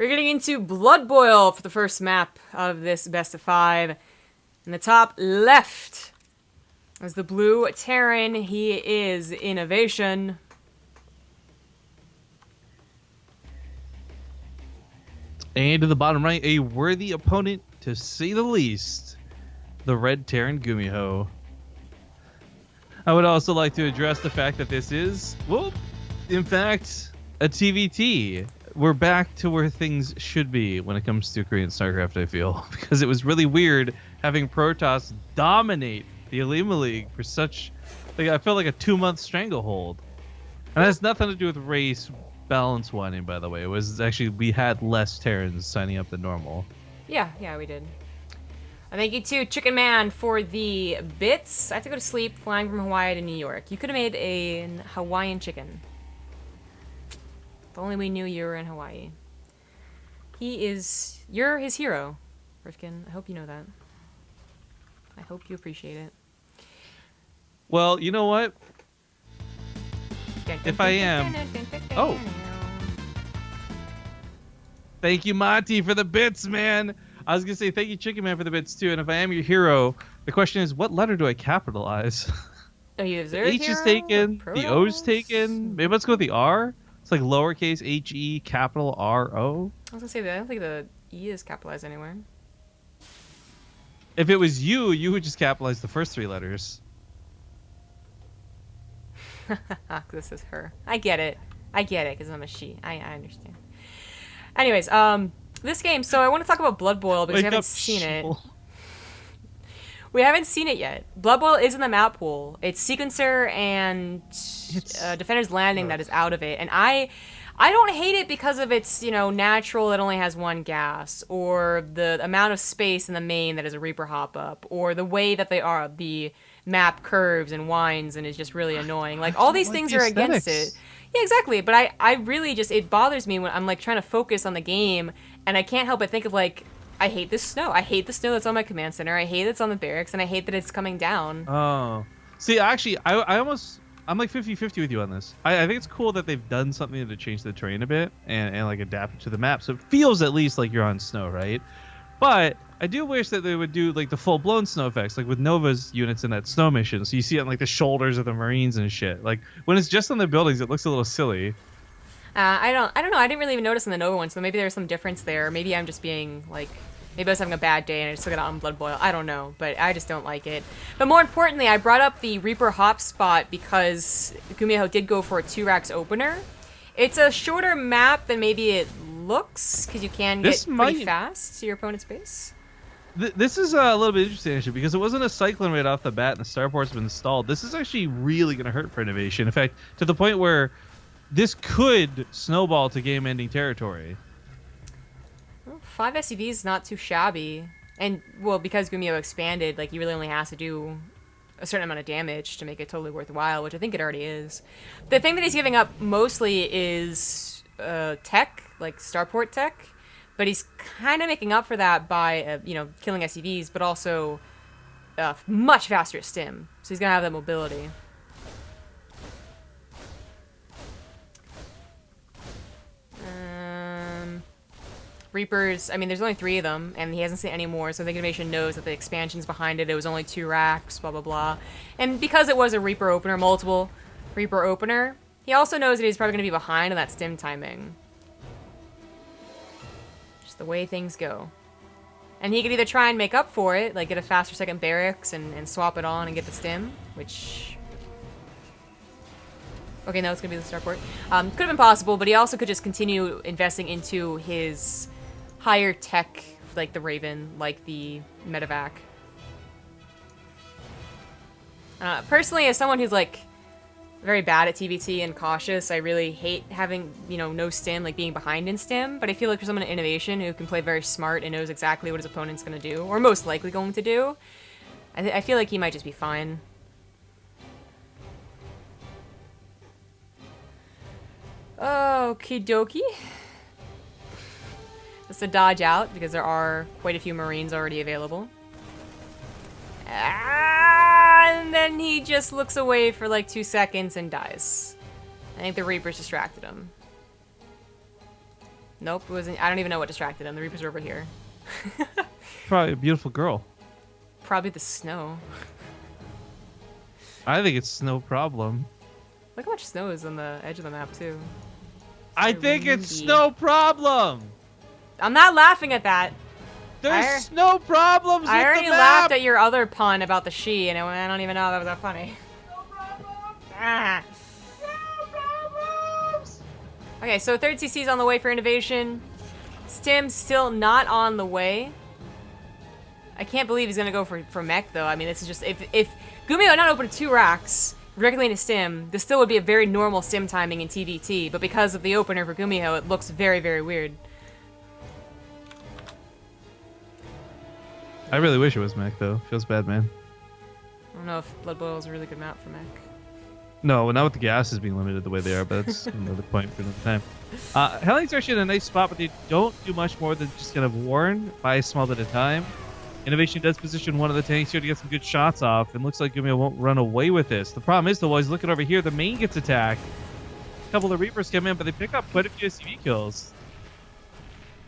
We're getting into Blood Boil for the first map of this best of 5. In the top left is the blue Terran. He is INnoVation. And to the bottom right, a worthy opponent, to say the least, the red Terran GuMiho. I would also like to address the fact that this is, well, in fact, a TvT. We're back to where things should be when it comes to Korean StarCraft, I feel. Because it was really weird having Protoss dominate the Olimoleague for such, like, I felt like a 2-month stranglehold. And it has nothing to do with race balance whining, by the way. It was actually, we had less Terrans signing up than normal. Yeah, we did. Thank you to Chicken Man for the bits. I have to go to sleep flying from Hawaii to New York. You could have made a Hawaiian chicken. If only we knew you were in Hawaii. You're his hero, Rifkin. I hope you know that. I hope you appreciate it. Well, you know what? If I am... Oh! Thank you, Monty, for the bits, man! I was going to say thank you, Chicken Man, for the bits, too. And if I am your hero, the question is, what letter do I capitalize? Oh, you the H is taken, the O's taken. Maybe let's go with the R? It's like lowercase H-E, capital R-O. I was going to say that. I don't think the E is capitalized anywhere. If it was you would just capitalize the first 3 letters. This is her. I get it, because I'm a she. I understand. Anyways, this game, so I want to talk about Blood Boil because we haven't seen it. We haven't seen it yet. Blood Boil is in the map pool. It's Sequencer and Defender's Landing that is out of it. And I don't hate it because of its, natural that only has 1 gas, or the amount of space in the main that is a Reaper hop-up, or the way that the map curves and winds and is just really annoying. Like, all these things are against it. Yeah, exactly. But I really just, it bothers me when I'm, like, trying to focus on the game, and I can't help but think of, like, I hate this snow. I hate the snow that's on my command center. I hate it's on the barracks, and I hate that it's coming down. Oh. See, actually, I'm like 50-50 with you on this. I think it's cool that they've done something to change the terrain a bit and like adapt it to the map, so it feels at least like you're on snow, right? But I do wish that they would do like the full-blown snow effects, like with Nova's units in that snow mission. So you see it on like the shoulders of the Marines and shit. Like when it's just on the buildings, it looks a little silly. I don't know. I didn't really even notice in the Nova one, so maybe there's some difference there. Maybe I'm just being like, maybe I was having a bad day and I just took it out on Blood Boil. I don't know, but I just don't like it. But more importantly, I brought up the Reaper Hop spot because GuMiho did go for a 2-racks opener. It's a shorter map than maybe it looks, because you can get pretty fast to your opponent's base. This is a little bit interesting, actually, because it wasn't a cyclone right off the bat and the starport's been installed. This is actually really going to hurt for INnoVation. In fact, to the point where this could snowball to game-ending territory. Well, 5 SCVs is not too shabby. And, well, because GuMiho expanded, like, he really only has to do a certain amount of damage to make it totally worthwhile, which I think it already is. The thing that he's giving up mostly is tech, like starport tech, but he's kind of making up for that by, killing SCVs, but also much faster at stim. So he's going to have that mobility. Reapers, I mean, there's only 3 of them, and he hasn't seen any more, so I think INnoVation knows that the expansion's behind it. It was only 2 racks, blah, blah, blah. And because it was a Reaper opener, multiple Reaper opener, he also knows that he's probably going to be behind on that stim timing. Just the way things go. And he could either try and make up for it, like get a faster second barracks and swap it on and get the stim, which... Okay, no, it's going to be the starport. Could have been possible, but he also could just continue investing into his higher tech, like the Raven, like the Medevac. Personally, as someone who's, like, very bad at TvT and cautious, I really hate having, no stim, like being behind in stim, but I feel like for someone in INnoVation who can play very smart and knows exactly what his opponent's going to do, or most likely going to do, I feel like he might just be fine. Okie dokie. Just to dodge out, because there are quite a few Marines already available. And then he just looks away for like 2 seconds and dies. I think the Reapers distracted him. Nope, it wasn't. I don't even know what distracted him. The Reapers are over here. Probably a beautiful girl. Probably the snow. I think it's no problem. Look how much snow is on the edge of the map, too. I think it's no problem. I'm not laughing at that. There's no problems with the map. I already laughed at your other pun about the she, and I don't even know if that was that funny. No problems. Ah. No problems. Okay, so third CC is on the way for INnoVation. Stim's still not on the way. I can't believe he's gonna go for mech though. I mean, this is just if GuMiho had not opened 2 racks directly into Stim, this still would be a very normal Stim timing in TvT. But because of the opener for GuMiho, it looks very, very weird. I really wish it was mech though. Feels bad, man. I don't know if Blood Boil is a really good map for mech. No, not with the gases being limited the way they are, but that's another point for another time. Hellings are actually in a nice spot, but they don't do much more than just kind of warn, buy a small bit at a time. INnoVation does position one of the tanks here to get some good shots off, and looks like GuMiho won't run away with this. The problem is, though, while he's looking over here, the main gets attacked. A couple of Reapers come in, but they pick up quite a few SCV kills.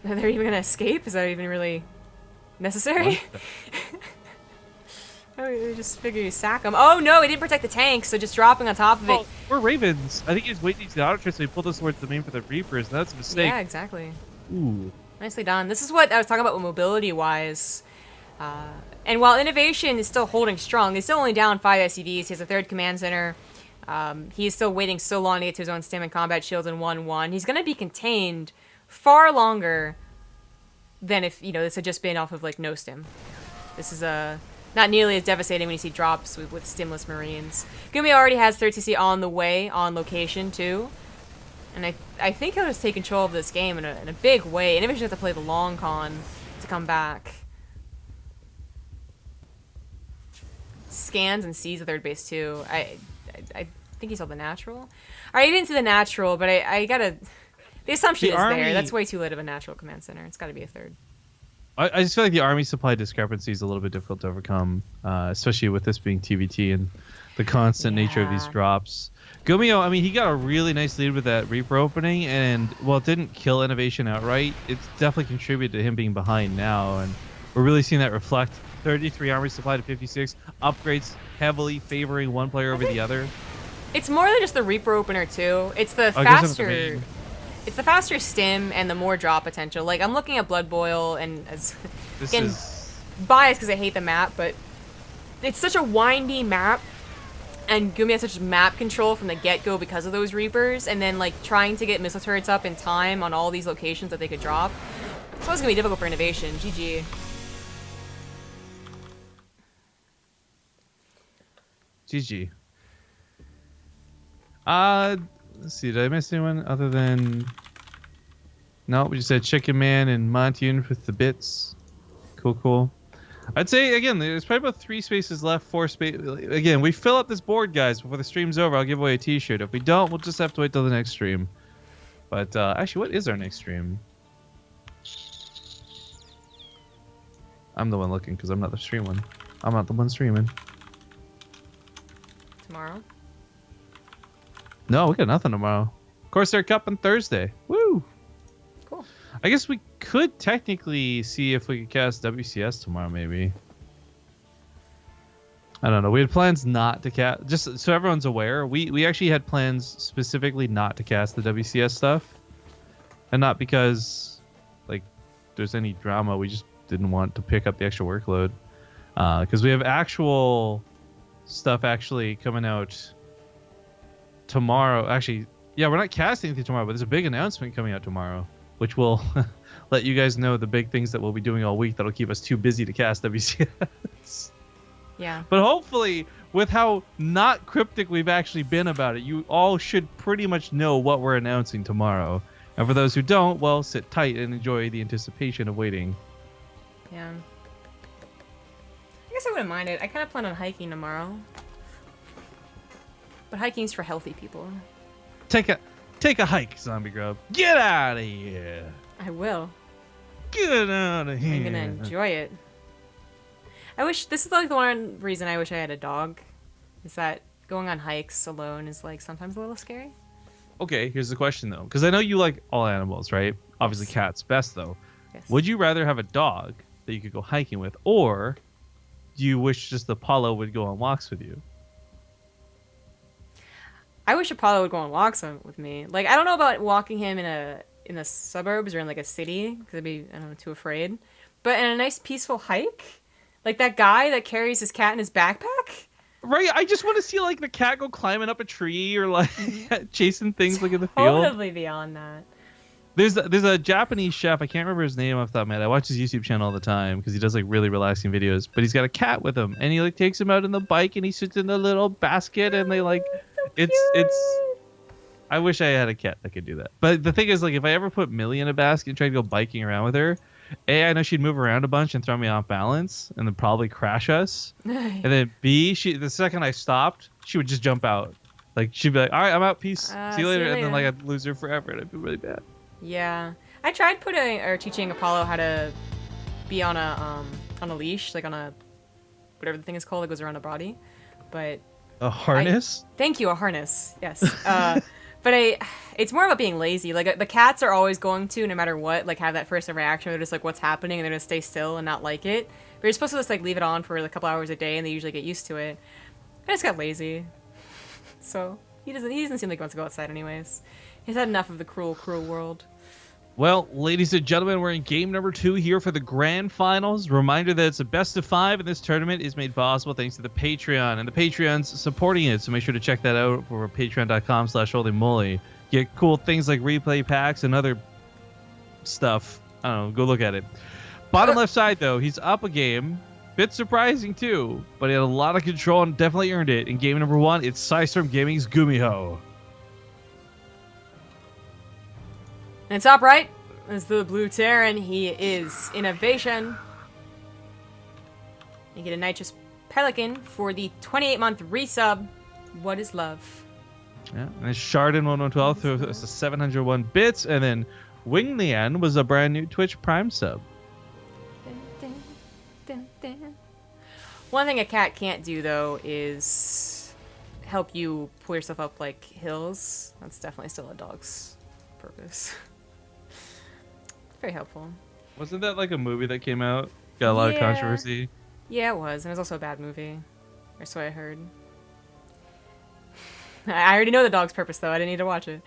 Are they even going to escape? Is that even really necessary? Oh, they just figure you sack them. Oh no, he didn't protect the tank, so just dropping on top of it. We're Ravens. I think he was waiting to the auto trade, so he pulled us towards the main for the Reapers, and that's a mistake. Yeah, exactly. Ooh. Nicely done. This is what I was talking about with mobility-wise. And while INnoVation is still holding strong, he's still only down 5 SCVs. He has a 3rd command center. He's still waiting so long to get to his own stim and combat shields in 1-1. He's going to be contained far longer than if, this had just been off of, like, no stim. This is not nearly as devastating when you see drops with stimless Marines. GuMiho already has 3rd CC on the way, on location, too. And I think he'll just take control of this game in a big way. INnoVation has to play the long con to come back. Scans and sees the 3rd base, too. I think he saw the natural. Alright, he didn't see the natural, but I gotta... The assumption is there. That's way too late of a natural command center. It's gotta be a 3rd. I just feel like the army supply discrepancy is a little bit difficult to overcome, especially with this being TvT and the constant nature of these drops. GuMiho, I mean, he got a really nice lead with that Reaper opening, and while it didn't kill INnoVation outright, it's definitely contributed to him being behind now, and we're really seeing that reflect. 33 army supply to 56, upgrades heavily favoring one player over the other. It's more than just the Reaper opener too. It's the faster... It's the faster stim and the more draw potential. Like, I'm looking at Blood Boil and as again, biased because I hate the map, but it's such a windy map, and GuMiho has such map control from the get-go because of those Reapers, and then like trying to get missile turrets up in time on all these locations that they could drop. So it's gonna be difficult for INnoVation. GG. GG. Let's see, did I miss anyone other than... No, we just had Chicken Man and Montian with the bits. Cool. I'd say, again, there's probably about 3 spaces left, 4 spaces. Again, we fill up this board, guys, before the stream's over. I'll give away a t-shirt. If we don't, we'll just have to wait till the next stream. But, actually, what is our next stream? I'm the one looking, because I'm not the stream one. I'm not the one streaming. Tomorrow? No, we got nothing tomorrow. Corsair Cup on Thursday. Woo! Cool. I guess we could technically see if we could cast WCS tomorrow, maybe. I don't know. We had plans not to cast... Just so everyone's aware, we actually had plans specifically not to cast the WCS stuff. And not because, like, there's any drama. We just didn't want to pick up the extra workload. Because we have actual stuff actually coming out... tomorrow. Actually, yeah, we're not casting anything tomorrow, but there's a big announcement coming out tomorrow, which will let you guys know the big things that we'll be doing all week that'll keep us too busy to cast WCS. Yeah. But hopefully, with how not cryptic we've actually been about it, you all should pretty much know what we're announcing tomorrow. And for those who don't, well, sit tight and enjoy the anticipation of waiting. Yeah. I guess I wouldn't mind it. I kind of plan on hiking tomorrow. But hiking's for healthy people. Take a hike, Zombie Grub. Get out of here. I will. Get out of here. I'm gonna enjoy it. I wish this is like the one reason I wish I had a dog. Is that going on hikes alone is like sometimes a little scary. Okay, here's the question though, because I know you like all animals, right? Obviously, Yes. cat's best though. Yes. Would you rather have a dog that you could go hiking with, or do you wish just Apollo would go on walks with you? I wish Apollo would go on walks with me. Like, I don't know about walking him in the suburbs or in like a city because I'd be, I don't know, too afraid. But in a nice peaceful hike, like that guy that carries his cat in his backpack. Right, I just want to see like the cat go climbing up a tree or like chasing things like in the field. Totally beyond that. There's a Japanese chef, I can't remember his name off the top of my head. I watch his YouTube channel all the time because he does like really relaxing videos. But he's got a cat with him, and he like takes him out in the bike, and he sits in the little basket, and they like, So it's. cute. I wish I had a cat that could do that. But the thing is, like, if I ever put Millie in a basket and tried to go biking around with her, A, I know she'd move around a bunch and throw me off balance, and then probably crash us. And then B, the second I stopped, she would just jump out. Like she'd be like, "All right, I'm out. Peace. See you later." And then like I'd lose her forever, and I'd be really bad. Yeah, I tried teaching Apollo how to be on a leash, like on a whatever the thing is called that goes around the body, but A harness? thank you, a harness. Yes. But it's more about being lazy. Like the cats are always going to, no matter what, like have that first reaction. They're just like, what's happening, and they're gonna stay still and not like it. But you're supposed to just like leave it on for a couple hours a day, and they usually get used to it. I just got lazy, so he doesn't seem like he wants to go outside anyways. He's had enough of the cruel, cruel world. Well, ladies and gentlemen, we're in game number 2 here for the grand finals. Reminder that it's a best of 5, and this tournament is made possible thanks to the Patreon, and the Patreon's supporting it, so make sure to check that out over patreon.com/Olimoleague. Get cool things like replay packs and other stuff. I don't know, go look at it. Bottom left side, though, he's up a game. Bit surprising, too, but he had a lot of control and definitely earned it. In game number 1, it's Psystorm Gaming's GuMiho. And top right is the blue Terran. He is INnoVation. You get a Nitrous Pelican for the 28-month resub. What is love? Yeah, and it's Chardon 1112 through the 701 bits, and then Wing Lian was a brand new Twitch Prime sub. Dun, dun, dun, dun. One thing a cat can't do, though, is help you pull yourself up like hills. That's definitely still a dog's purpose. Very helpful. Wasn't that like a movie that came out? Got a lot of controversy. Yeah, it was. And it was also a bad movie. Or so I heard. I already know the dog's purpose, though. I didn't need to watch it.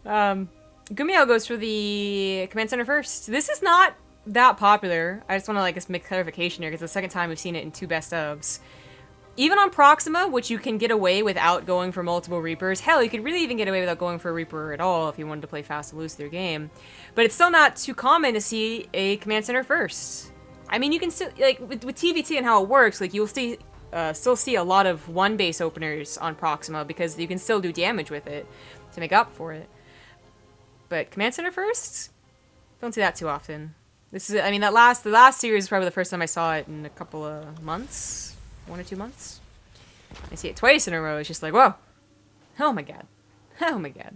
GuMiho goes for the Command Center first. This is not that popular. I just want to just make clarification here, because it's the second time we've seen it in 2 best ofs. Even on Proxima, which you can get away without going for multiple Reapers. Hell, you could really even get away without going for a Reaper at all if you wanted to play fast and loose with your game. But it's still not too common to see a Command Center first. I mean, you can still, like, with TvT and how it works, like, you'll still see a lot of 1 base openers on Proxima because you can still do damage with it to make up for it. But Command Center first? Don't see that too often. This is, I mean, the last series is probably the first time I saw it in a couple of months. 1 or 2 months. I see it twice in a row. It's just like, whoa. Oh my god. Oh my god.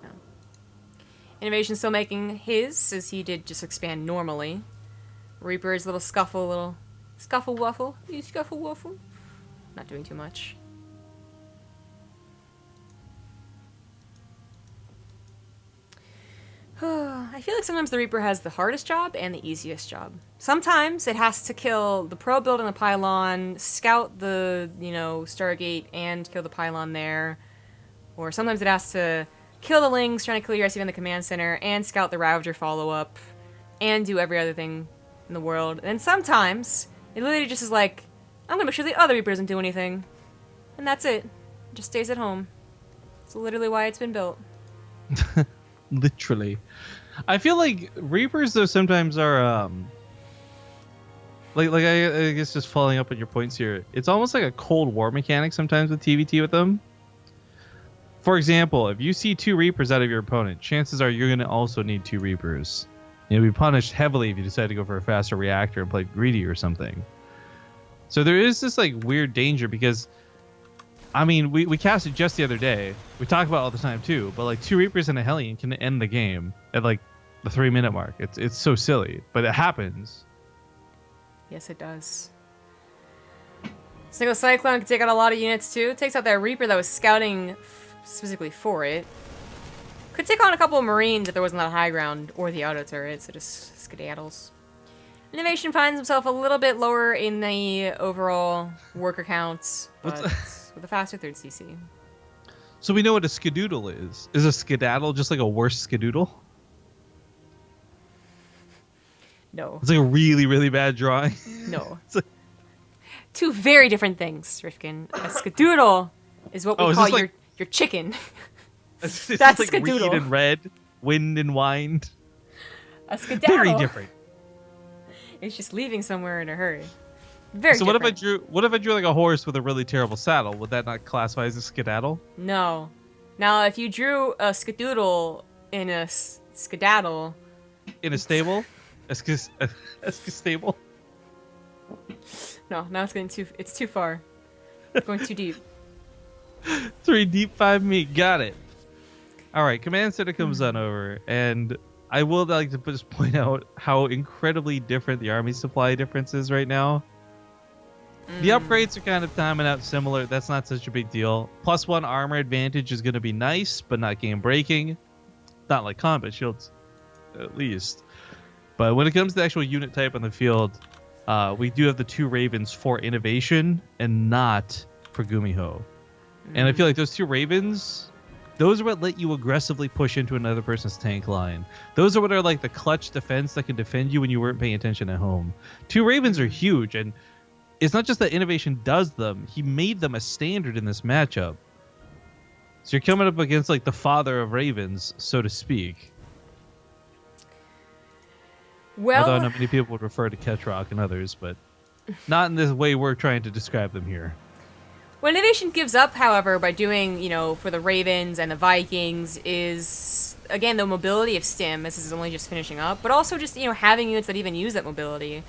No. INnoVation's still making his, as he did just expand normally. Reaper's little scuffle waffle. You scuffle waffle. Not doing too much. I feel like sometimes the Reaper has the hardest job and the easiest job. Sometimes it has to kill the pro build on the pylon, scout the, Stargate and kill the pylon there. Or sometimes it has to kill the Lings, trying to kill your SCV in the command center, and scout the Ravager follow-up, and do every other thing in the world. And sometimes it literally just is like, I'm gonna make sure the other Reaper doesn't do anything. And that's it. It just stays at home. It's literally why it's been built. Literally. I feel like Reapers, though, sometimes are, I guess just following up on your points here, it's almost like a Cold War mechanic sometimes with TvT with them. For example, if you see 2 Reapers out of your opponent, chances are you're going to also need 2 Reapers. You'll be punished heavily if you decide to go for a faster reactor and play greedy or something. So there is this, weird danger because, I mean, we cast it just the other day. We talk about it all the time, too. But, 2 Reapers and a Hellion can end the game at, the 3-minute mark. It's so silly. But it happens. Yes, it does. Single Cyclone can take out a lot of units too. Takes out that Reaper that was scouting specifically for it. Could take on a couple of Marines if there wasn't that high ground, or the auto turret, so just skedaddles. INnoVation finds himself a little bit lower in the overall worker counts, but with a faster 3rd CC. So we know what a skedoodle is. Is a skedaddle just like a worse skedoodle? No. It's like a really, really bad drawing. No. Like... Two very different things, Rifkin. A skedoodle is what we call your chicken. It's That's like skedoodle. reed and red, wind and wind. A skedaddle. Very different. It's just leaving somewhere in a hurry. Very so different. what if I drew like a horse with a really terrible saddle? Would that not classify as a skedaddle? No. Now, if you drew a skedoodle in a skedaddle... In a stable? A stable? No, now it's too far. It's going too deep. 3 deep, 5 meat. Got it. Alright, Command Center comes on over, and I will like to just point out how incredibly different the army supply difference is right now. The upgrades are kind of timing out similar. That's not such a big deal. +1 armor advantage is going to be nice, but not game breaking. Not like combat shields, at least. But when it comes to the actual unit type on the field, we do have the 2 Ravens for INnoVation and not for GuMiho. And I feel like those 2 Ravens, those are what let you aggressively push into another person's tank line. Those are what are like the clutch defense that can defend you when you weren't paying attention at home. 2 Ravens are huge, and it's not just that INnoVation does them. He made them a standard in this matchup. So you're coming up against like the father of Ravens, so to speak. Well, although I know many people would refer to Ketrock and others, but not in this way we're trying to describe them here. What INnoVation gives up, however, by doing, for the Ravens and the Vikings is, again, the mobility of Stim, as this is only just finishing up, but also just, having units that even use that mobility.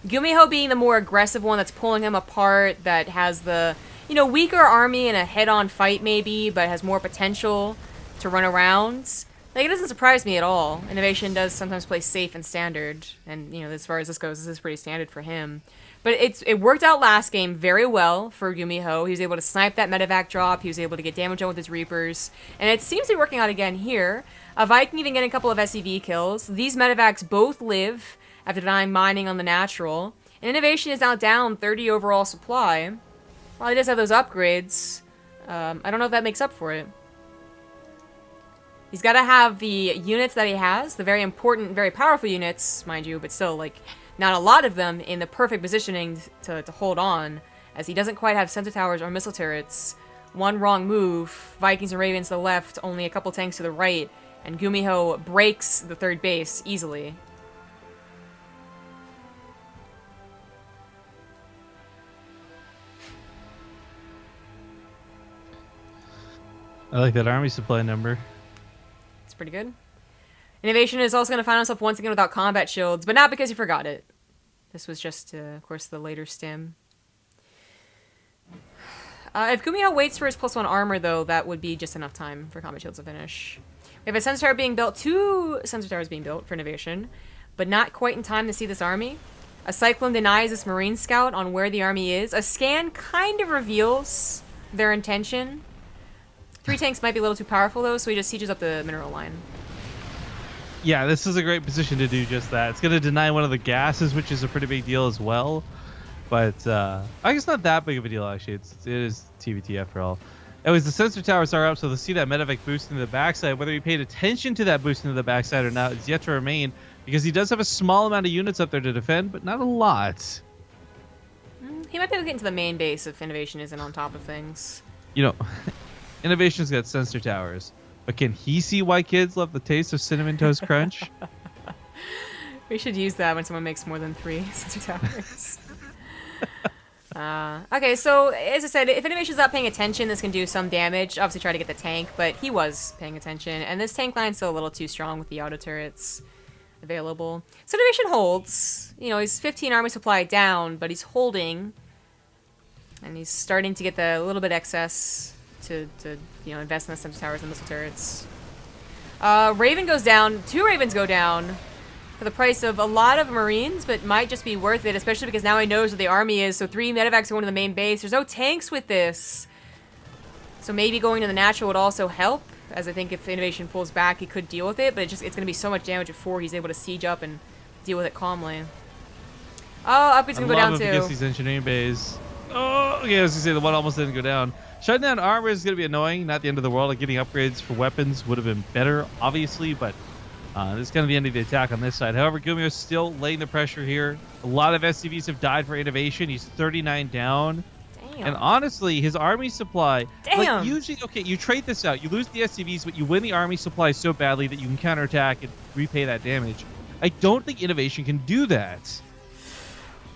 GuMiho being the more aggressive one that's pulling him apart, that has the, weaker army in a head-on fight maybe, but has more potential to run around. Like, it doesn't surprise me at all. INnoVation does sometimes play safe and standard, and, as far as this goes, this is pretty standard for him. But it worked out last game very well for GuMiho. He was able to snipe that medevac drop. He was able to get damage on with his Reapers. And it seems to be working out again here. Viking even getting a couple of SCV kills. These medevacs both live after denying mining on the natural. And INnoVation is now down 30 overall supply. While he does have those upgrades, I don't know if that makes up for it. He's got to have the units that he has, the very important, very powerful units, mind you, but still, not a lot of them in the perfect positioning to hold on, as he doesn't quite have sensor towers or missile turrets. One wrong move, Vikings and Ravens to the left, only a couple tanks to the right, and GuMiho breaks the 3rd base easily. I like that army supply number. It's pretty good. INnoVation is also going to find himself once again without combat shields, but not because he forgot it. This was just, of course, the later stim. If GuMiho waits for his +1 armor, though, that would be just enough time for combat shields to finish. We have a sensor tower being built, 2 sensor towers being built for INnoVation, but not quite in time to see this army. A Cyclone denies this Marine Scout on where the army is. A scan kind of reveals their intention. 3 tanks might be a little too powerful, though, so he just sieges up the mineral line. Yeah, this is a great position to do just that. It's going to deny one of the gases, which is a pretty big deal as well. But I guess it's not that big of a deal, actually. It is TvT after all. Anyways, the sensor towers are up, so they'll see that medevac boost into the backside. Whether he paid attention to that boost into the backside or not is yet to remain, because he does have a small amount of units up there to defend, but not a lot. He might be able to get into the main base if INnoVation isn't on top of things. INnoVation's got sensor towers. But can he see why kids love the taste of Cinnamon Toast Crunch? We should use that when someone makes more than 3 sensor towers. Okay, so as I said, if INnoVation's not paying attention, this can do some damage. Obviously try to get the tank, but he was paying attention. And this tank line's still a little too strong with the auto turrets available. So INnoVation holds. He's 15 army supply down, but he's holding. And he's starting to get the little bit excess to invest in the sensor towers and missile turrets. Raven goes down. 2 Ravens go down. for the price of a lot of Marines, but might just be worth it, especially because now he knows what the army is. So 3 medevacs going to the main base. There's no tanks with this. So maybe going to the natural would also help, as I think if INnoVation pulls back, he could deal with it, but it's going to be so much damage before he's able to siege up and deal with it calmly. Oh, upgrade's going to go down too. Against these engineering bays. Oh, okay, I was going to say the one almost didn't go down. Shutting down armor is going to be annoying, not the end of the world. Like getting upgrades for weapons would have been better, obviously, but this is kind of the end of the attack on this side. However, GuMiho is still laying the pressure here. A lot of SCVs have died for INnoVation. He's 39 down. Damn. And honestly, his army supply, Damn. like usually, okay, you trade this out. You lose the SCVs, but you win the army supply so badly that you can counterattack and repay that damage. I don't think INnoVation can do that.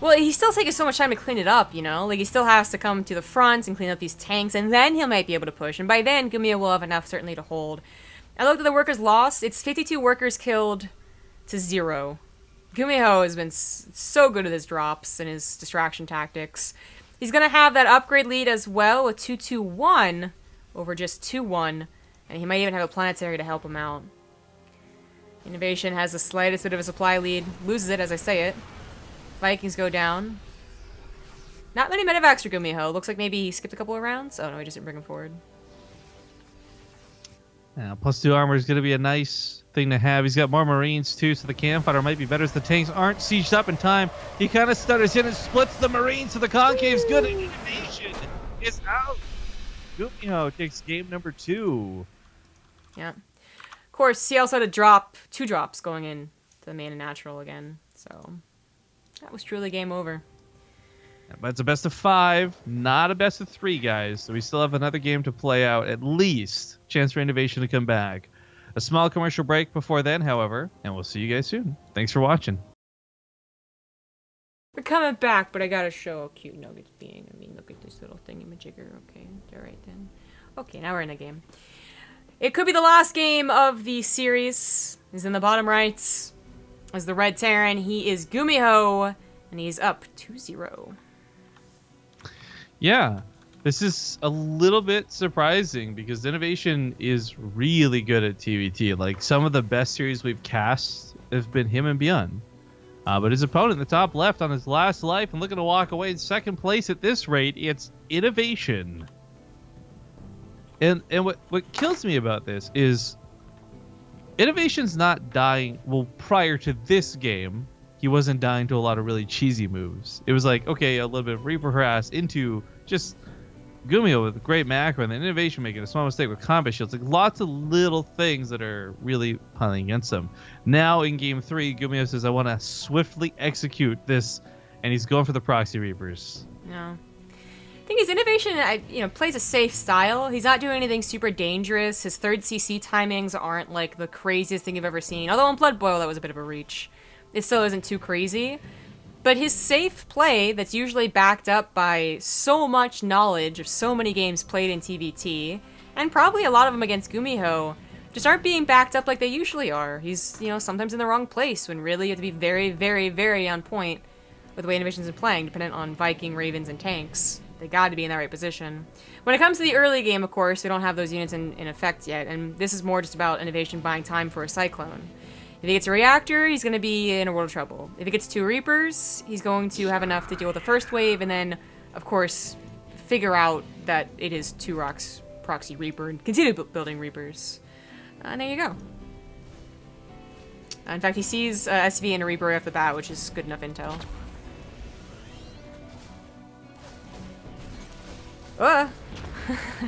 Well, he's still taking so much time to clean it up, you know? Like, he still has to come to the front and clean up these tanks, and then he might be able to push. And by then, GuMiho will have enough, certainly, to hold. I looked at the workers lost. It's 52 workers killed to 0. GuMiho has been so good with his drops and his distraction tactics. He's going to have that upgrade lead as well with 2-2-1 over just 2-1. And he might even have a planetary to help him out. INnoVation has the slightest bit of a supply lead. Loses it as I say it. Vikings go down. Not many medevacs for GuMiho. Looks like maybe he skipped a couple of rounds. Oh no, he just didn't bring him forward. Yeah, +2 armor is going to be a nice thing to have. He's got more Marines too, so the campfire might be better as the tanks aren't sieged up in time. He kind of stutters in and splits the Marines, so the concave's good. INnoVation is out. GuMiho takes game number 2. Yeah. Of course, he also had to drop 2 drops going in to the main and natural again. So that was truly game over. But it's a best of 5, not a best of 3, guys. So we still have another game to play out, at least. Chance for INnoVation to come back. A small commercial break before then, however, and we'll see you guys soon. Thanks for watching. We're coming back, but I gotta show how cute Nugget's being. I mean, look at this little thingy-majigger. Okay, alright then. Okay, now we're in a game. It could be the last game of the series. He's in the bottom right. As the Red Terran, he is GuMiho, and he's up 2-0. Yeah, this is a little bit surprising because INnoVation is really good at TvT. Like, some of the best series we've cast have been him and Beyond. But his opponent in the top left on his last life and looking to walk away in second place at this rate, it's INnoVation. And what kills me about this is INnoVation's not dying. Well, prior to this game, he wasn't dying to a lot of really cheesy moves. It was like, okay, a little bit of Reaper Harass into just GuMiho with a great macro, and then INnoVation making a small mistake with combat shields. Like, lots of little things that are really piling against him. Now in game 3, GuMiho says, I want to swiftly execute this, and he's going for the proxy Reapers. No. Thing is, INnoVation, plays a safe style. He's not doing anything super dangerous. His 3rd CC timings aren't like the craziest thing you've ever seen. Although in Blood Boil, that was a bit of a reach. It still isn't too crazy. But his safe play that's usually backed up by so much knowledge of so many games played in TvT, and probably a lot of them against GuMiho, just aren't being backed up like they usually are. He's, sometimes in the wrong place when really you have to be very, very, very on point with the way INnoVation's been playing, dependent on Viking, Ravens, and tanks. They got to be in that right position. When it comes to the early game, of course, we don't have those units in effect yet, and this is more just about INnoVation buying time for a Cyclone. If he gets a Reactor, he's going to be in a world of trouble. If he gets 2 Reapers, he's going to have enough to deal with the first wave, and then, of course, figure out that it is 2 rocks proxy Reaper, and continue building Reapers. And there you go. In fact, he sees SV and a Reaper right off the bat, which is good enough intel. I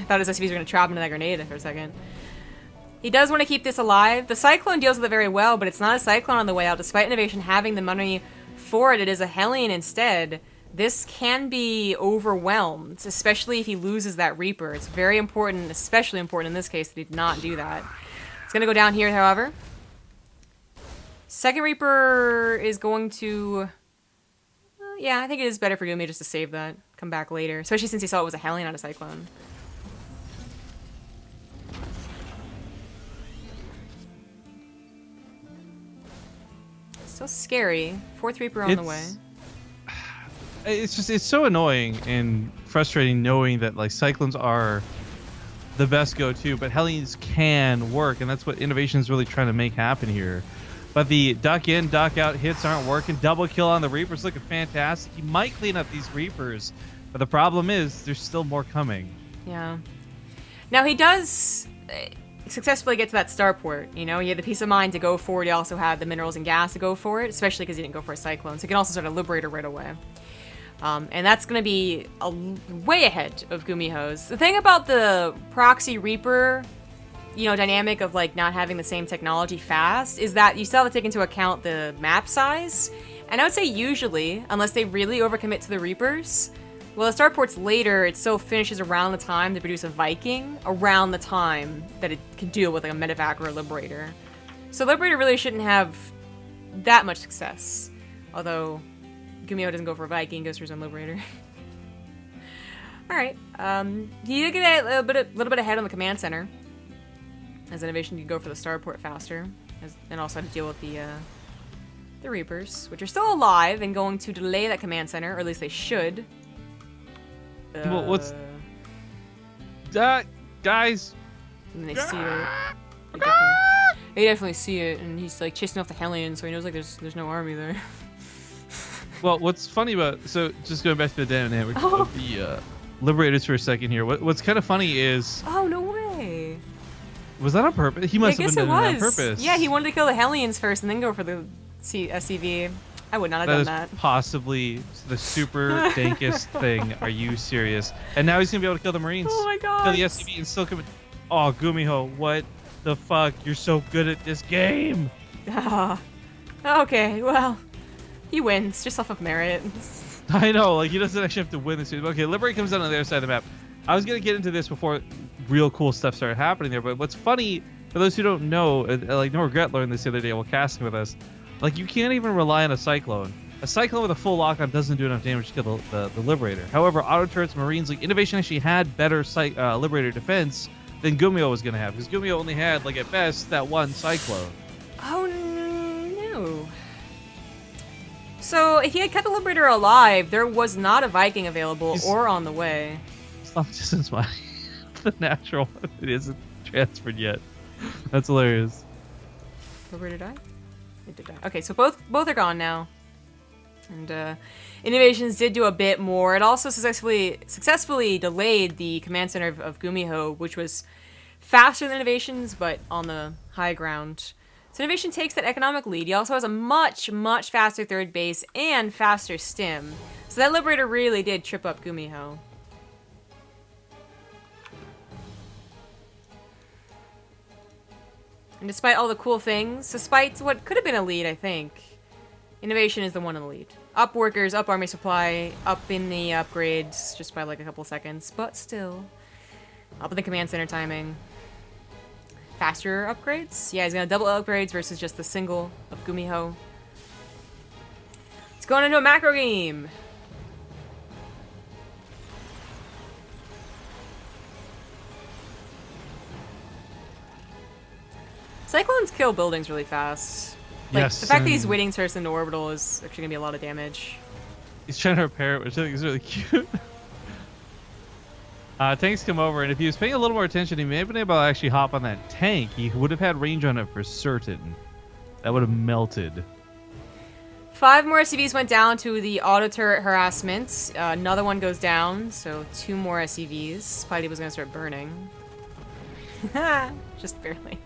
thought his SCVs were going to trap into that grenade for a second. He does want to keep this alive. The Cyclone deals with it very well, but it's not a Cyclone on the way out. Despite INnoVation having the money for it, it is a Hellion instead. This can be overwhelmed, especially if he loses that Reaper. It's very important, especially important in this case, that he did not do that. It's going to go down here, however. Second Reaper is going to... yeah, I think it is better for GuMiho just to save that. Come back later. Especially since he saw it was a Hellion, not a Cyclone. So scary. 4th Reaper on the way. It's so annoying and frustrating knowing that like Cyclones are the best go-to, but Hellions can work, and that's what INnoVation is really trying to make happen here. But the duck in, duck out hits aren't working. Double kill on the Reapers looking fantastic. He might clean up these Reapers, but the problem is there's still more coming. Yeah. Now he does successfully get to that starport. You know, he had the peace of mind to go for it. He also had the minerals and gas to go for it, especially because he didn't go for a cyclone. So he can also start a Liberator right away. And that's going to be way ahead of GuMiho's. The thing about the Proxy Reaper, you know, dynamic of like not having the same technology fast is that you still have to take into account the map size. And I would say usually, unless they really overcommit to the Reapers, well, the starport's later, it still finishes around the time to produce a Viking, around the time that it can deal with like a medevac or a Liberator. So Liberator really shouldn't have that much success. Although GuMiho doesn't go for a Viking, goes for his own Liberator. Alright, he did get a little bit ahead on the command center. As INnoVation could go for the starport faster, and also had to deal with the Reapers, which are still alive and going to delay that command center, or at least they should. Well, what's that, guys? And they see it. They definitely see it, and he's like chasing off the Hellions, so he knows like there's no army there. Well, what's funny about just going back to the dynamic of the Liberators for a second here. What's kind of funny is no way. Was that on purpose? He must have been doing it on purpose. Yeah, he wanted to kill the Hellions first and then go for the SCV. I would not have done that. Possibly the super dankest thing. Are you serious? And now he's gonna be able to kill the Marines. Oh my god. Kill the SCV and still come. Oh, GuMiho, what the fuck? You're so good at this game. Okay, well, he wins just off of merit. I know, like he doesn't actually have to win this. Okay, Liberate comes down on the other side of the map. I was gonna get into this before real cool stuff started happening there, but what's funny for those who don't know, like No Regret learned this the other day while casting with us, like you can't even rely on a cyclone. A cyclone with a full lock-on doesn't do enough damage to kill the Liberator. However, auto turrets, Marines, like INnoVation actually had better Liberator defense than GuMiho was gonna have, because GuMiho only had like at best that one cyclone. Oh no. So if he had kept the Liberator alive, there was not a Viking available or on the way. It's not just as much. The natural one. It isn't transferred yet. That's hilarious. Liberator died? It did die. Okay, so both are gone now. And INnoVations did do a bit more. It also successfully delayed the command center of GuMiho, which was faster than INnoVations, but on the high ground. So INnoVation takes that economic lead. He also has a much, much faster third base and faster stim. So that Liberator really did trip up GuMiho. And despite all the cool things, despite what could have been a lead, I think, INnoVation is the one in the lead. Up workers, up army supply, up in the upgrades, just by like a couple seconds, but still. Up in the command center timing. Faster upgrades? Yeah, he's gonna double upgrades versus just the single of GuMiho. It's going into a macro game! Cyclones kill buildings really fast. Like, Yes, the fact that he's waiting to into orbital is actually gonna be a lot of damage. He's trying to repair it, which I think is really cute. Tanks come over, and if he was paying a little more attention, he may have been able to actually hop on that tank. He would have had range on it for certain. That would have melted. 5 more SCVs went down to the auto turret harassment. Another one goes down, so 2 more SCVs. Spidey was gonna start burning. Just barely.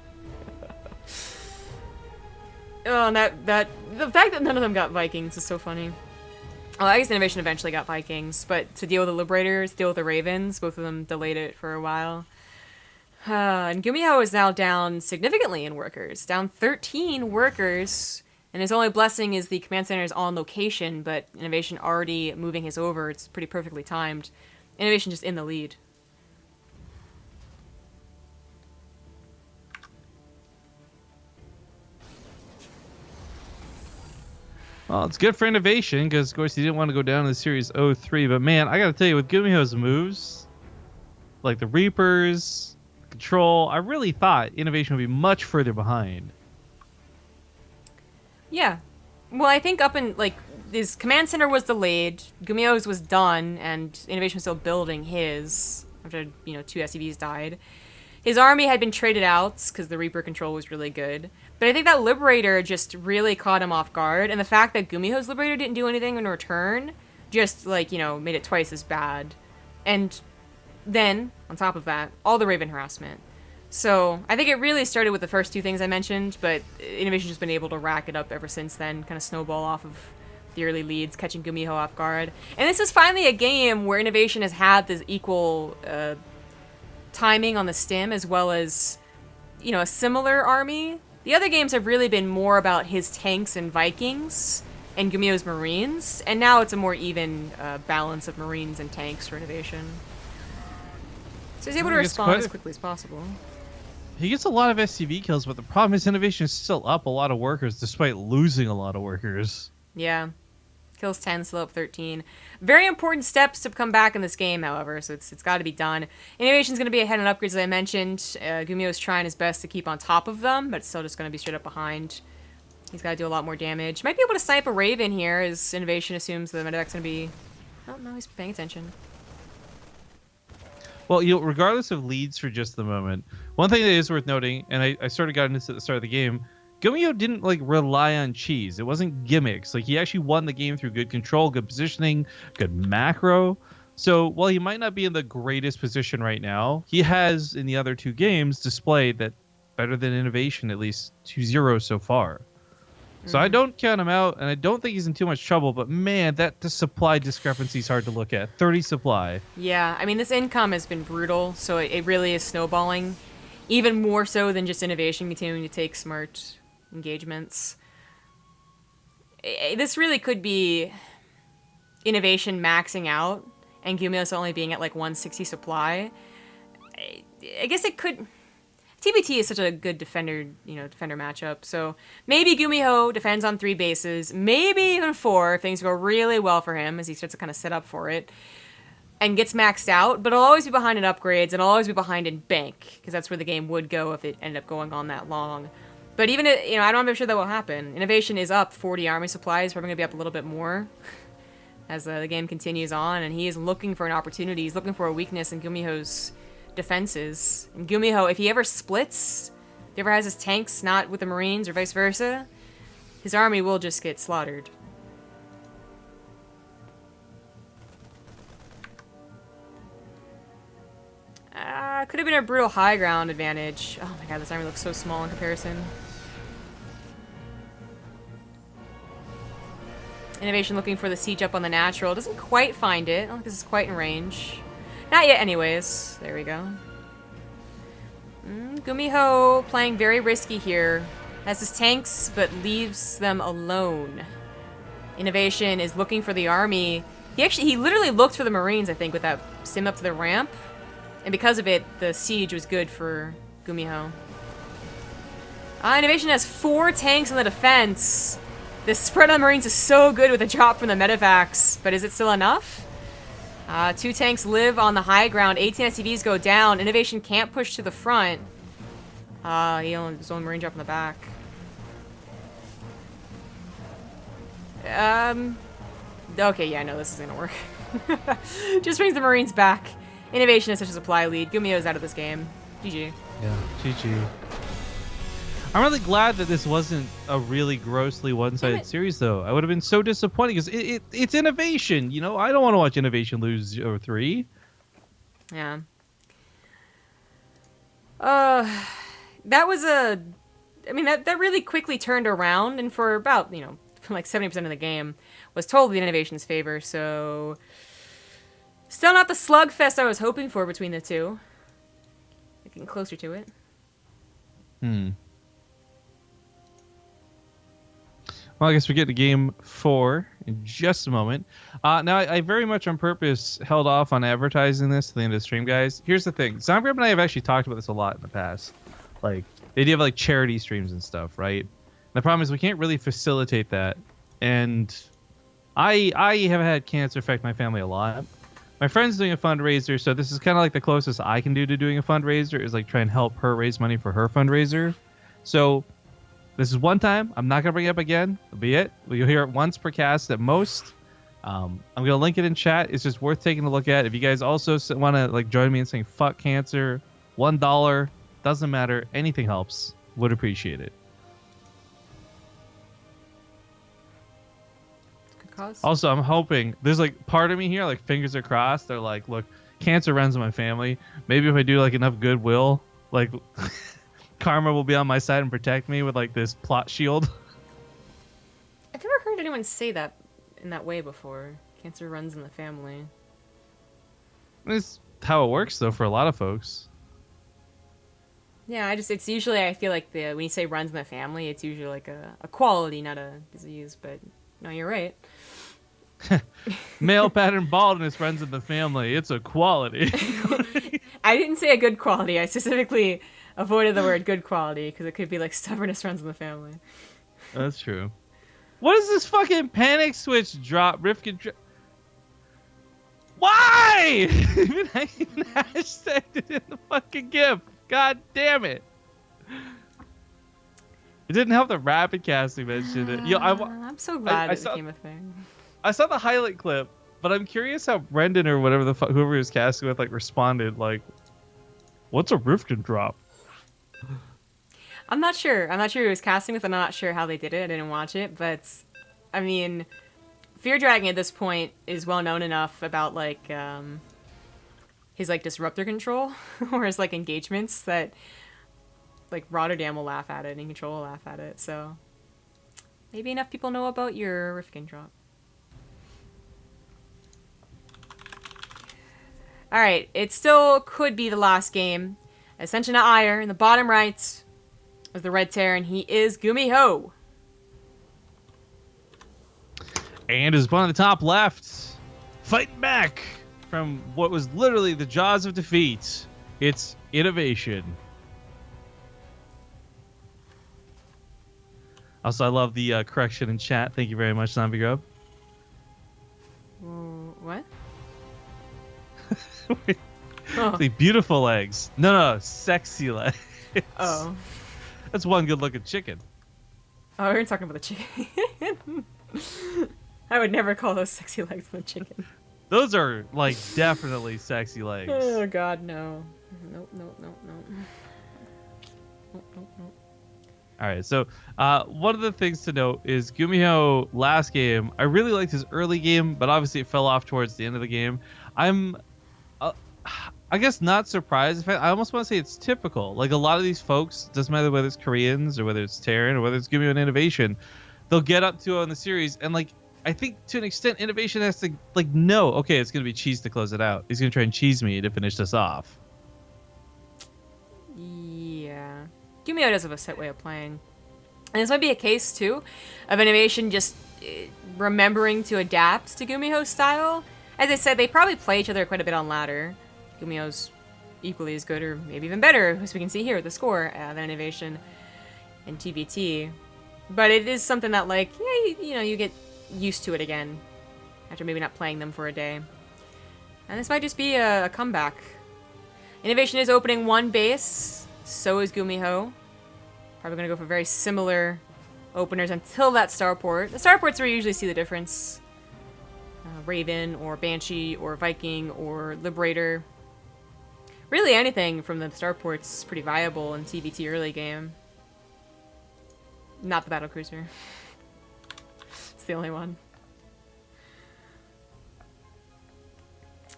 Oh, and the fact that none of them got Vikings is so funny. Well, I guess INnoVation eventually got Vikings, but to deal with the Liberators, deal with the Ravens, both of them delayed it for a while. And GuMiho is now down significantly in workers, down 13 workers, and his only blessing is the command center is on location, but INnoVation already moving his over. It's pretty perfectly timed. INnoVation just in the lead. Well, it's good for INnoVation, because of course he didn't want to go down to the Series 03, but man, I gotta tell you, with GuMiho's moves, like the Reapers, Control, I really thought INnoVation would be much further behind. Yeah. Well, I think up in, like, his command center was delayed, GuMiho's was done, and INnoVation was still building his, after, you know, 2 SCVs died. His army had been traded out because the Reaper control was really good. But I think that Liberator just really caught him off guard. And the fact that GuMiho's Liberator didn't do anything in return just, like, you know, made it twice as bad. And then, on top of that, all the Raven harassment. So I think it really started with the first two things I mentioned, but INnoVation's just been able to rack it up ever since then, kind of snowball off of the early leads, catching GuMiho off guard. And this is finally a game where INnoVation has had this equal timing on the stim, as well as, you know, a similar army. The other games have really been more about his tanks and Vikings and GuMiho's Marines, and now it's a more even balance of Marines and tanks for INnoVation. So he's able to respond as quickly as possible. He gets a lot of SCV kills, but the problem is INnoVation is still up a lot of workers despite losing a lot of workers. Yeah. Kills 10, still up 13. Very important steps to come back in this game, however, so it's got to be done. INnoVation's going to be ahead on upgrades, as I mentioned. GuMiho's trying his best to keep on top of them, but it's still just going to be straight up behind. He's got to do a lot more damage. Might be able to snipe a Raven here, as INnoVation assumes the medevac's going to be... Oh, no, he's paying attention. Well, you know, regardless of leads for just the moment, one thing that is worth noting, and I sort of got into this at the start of the game, GuMiho didn't like rely on cheese. It wasn't gimmicks. Like, he actually won the game through good control, good positioning, good macro. So while he might not be in the greatest position right now, he has in the other two games displayed that better than INnoVation, at least 2-0 so far. So I don't count him out, and I don't think he's in too much trouble, but man, the supply discrepancy is hard to look at. 30 supply. Yeah, I mean, this income has been brutal, so it really is snowballing. Even more so than just INnoVation continuing to take smart engagements. This really could be INnoVation maxing out, and GuMiho's only being at like 160 supply. I guess it could... TvT is such a good defender matchup, so maybe GuMiho defends on 3 bases, maybe even 4 if things go really well for him as he starts to kind of set up for it, and gets maxed out, but he'll always be behind in upgrades, and he'll always be behind in bank, because that's where the game would go if it ended up going on that long. But even, you know, I don't know if sure that will happen. INnoVation is up 40 army supplies, probably going to be up a little bit more as the game continues on, and he is looking for an opportunity. He's looking for a weakness in GuMiho's defenses. And GuMiho, if he ever splits, if he ever has his tanks not with the Marines or vice versa, his army will just get slaughtered. Could have been a brutal high ground advantage. Oh my god, this army looks so small in comparison. INnoVation looking for the siege up on the natural. Doesn't quite find it. I don't think this is quite in range. Not yet anyways. There we go. GuMiho playing very risky here. Has his tanks, but leaves them alone. INnoVation is looking for the army. He literally looked for the Marines, I think, with that sim up to the ramp. And because of it, the siege was good for GuMiho. INnoVation has 4 tanks on the defense. The spread on the Marines is so good with a drop from the medevacs, but is it still enough? 2 tanks live on the high ground. 18 SCVs go down. INnoVation can't push to the front. He only his own Marine drop in the back. Okay, yeah, no, this isn't gonna work. Just brings the Marines back. INnoVation is such a supply lead. GuMiho's out of this game. GG. Yeah, GG. I'm really glad that this wasn't a really grossly one-sided series, though. I would have been so disappointed because it's INnoVation. You know, I don't want to watch INnoVation lose 0-3. Yeah. That was a... I mean, that really quickly turned around, and for about, you know, like 70% of the game was totally in INnoVation's favor, so... Still not the slugfest I was hoping for between the two. Getting closer to it. Well, I guess we get to game 4 in just a moment. Now, I very much on purpose held off on advertising this to the end of the stream, guys. Here's the thing. Zombie and I have actually talked about this a lot in the past. Like, the idea of, like, charity streams and stuff, right? And the problem is we can't really facilitate that. And I have had cancer affect my family a lot. My friend's doing a fundraiser, so this is kind of like the closest I can do to doing a fundraiser is, like, try and help her raise money for her fundraiser. So... this is one time. I'm not going to bring it up again. That'll be it. You'll hear it once per cast at most. I'm going to link it in chat. It's just worth taking a look at. If you guys also want to like join me in saying fuck cancer, $1, doesn't matter. Anything helps. Would appreciate it. Good cause. Also, I'm hoping there's like part of me here, like fingers are crossed. They're like, look, cancer runs in my family. Maybe if I do like enough goodwill, like karma will be on my side and protect me with like this plot shield. I've never heard anyone say that in that way before. Cancer runs in the family. It's how it works though for a lot of folks. Yeah, it's usually, I feel like when you say runs in the family, it's usually like a quality, not a disease, but no, you're right. Male pattern baldness runs in the family. It's a quality. I didn't say a good quality. I specifically avoided the word good quality because it could be like stubbornness runs in the family. That's true. What is this fucking panic switch drop? Rifkin Why? Even hashtagged it in the fucking GIF. God damn it. It didn't help the rapid casting mentioned it. Yo, I'm so glad it became a thing. I saw the highlight clip, but I'm curious how Brendan or whatever the fuck, whoever he was casting with, like responded. Like, what's a Rifkin drop? I'm not sure. I'm not sure who he was casting with. I'm not sure how they did it. I didn't watch it, but I mean, Fear Dragon at this point is well known enough about like his like disruptor control or his like engagements that like Rotterdam will laugh at it and Control will laugh at it. So maybe enough people know about your Rifkin drop. All right, it still could be the last game. Ascension to Ire in the bottom right is the Red Terran. He is GuMiho. And is one on the top left, fighting back from what was literally the jaws of defeat. It's INnoVation. Also, I love the correction in chat. Thank you very much, Zombie Grub. What? Oh. The beautiful legs. No, sexy legs. Oh. That's one good-looking chicken. Oh, we're talking about the chicken. I would never call those sexy legs on a chicken. Those are, like, definitely sexy legs. Oh, God, no. Nope. All right, so one of the things to note is GuMiho last game, I really liked his early game, but obviously it fell off towards the end of the game. I'm, I guess, not surprised. In fact, I almost want to say it's typical. Like, a lot of these folks, doesn't matter whether it's Koreans or whether it's Terran or whether it's GuMiho and INnoVation, they'll get up to in the series, and, like, I think to an extent, INnoVation has to, like, know, okay, it's going to be cheese to close it out. He's going to try and cheese me to finish this off. Yeah. GuMiho does have a set way of playing. And this might be a case, too, of INnoVation just remembering to adapt to GuMiho's style. As I said, they probably play each other quite a bit on ladder. GuMiho's equally as good, or maybe even better, as we can see here with the score, than INnoVation and TvT. But it is something that, like, yeah, you know, you get used to it again after maybe not playing them for a day. And this might just be a comeback. INnoVation is opening one base, so is GuMiho. Probably going to go for very similar openers until that starport. The starport's where you usually see the difference. Raven, or Banshee, or Viking, or Liberator. Really anything from the starport's pretty viable in TvT early game. Not the battlecruiser. It's the only one.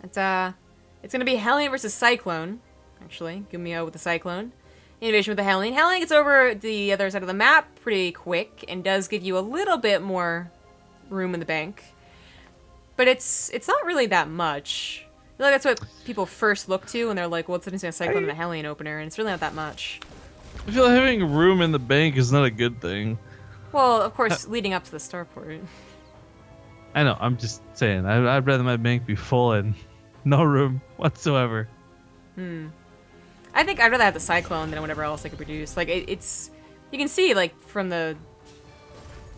It's gonna be Hellion versus Cyclone. Actually, GuMiho with the Cyclone. INnoVation with the Hellion. Hellion gets over the other side of the map pretty quick and does give you a little bit more room in the bank. But it's not really that much. I feel like that's what people first look to when they're like, what's the difference between a Cyclone and a Hellion opener? And it's really not that much. I feel like having room in the bank is not a good thing. Well, of course, leading up to the starport. I know, I'm just saying. I'd rather my bank be full and no room whatsoever. I think I'd rather have the Cyclone than whatever else I could produce. Like, it's... You can see, like, from the...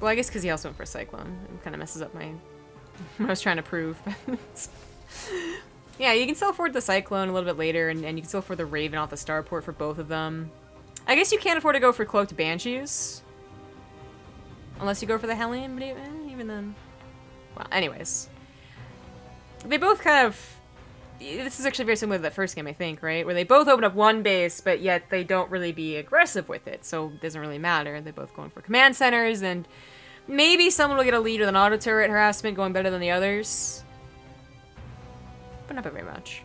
Well, I guess because he also went for a Cyclone. It kind of messes up my... what I was trying to prove. Yeah, you can still afford the Cyclone a little bit later, and you can still afford the Raven off the starport for both of them. I guess you can't afford to go for Cloaked Banshees. Unless you go for the Hellion, but even then... Well, anyways. They both kind of this is actually very similar to that first game, I think, right? Where they both open up one base, but yet they don't really be aggressive with it, so it doesn't really matter. They're both going for command centers, and maybe someone will get a lead with an auto turret harassment going better than the others. But not by very much.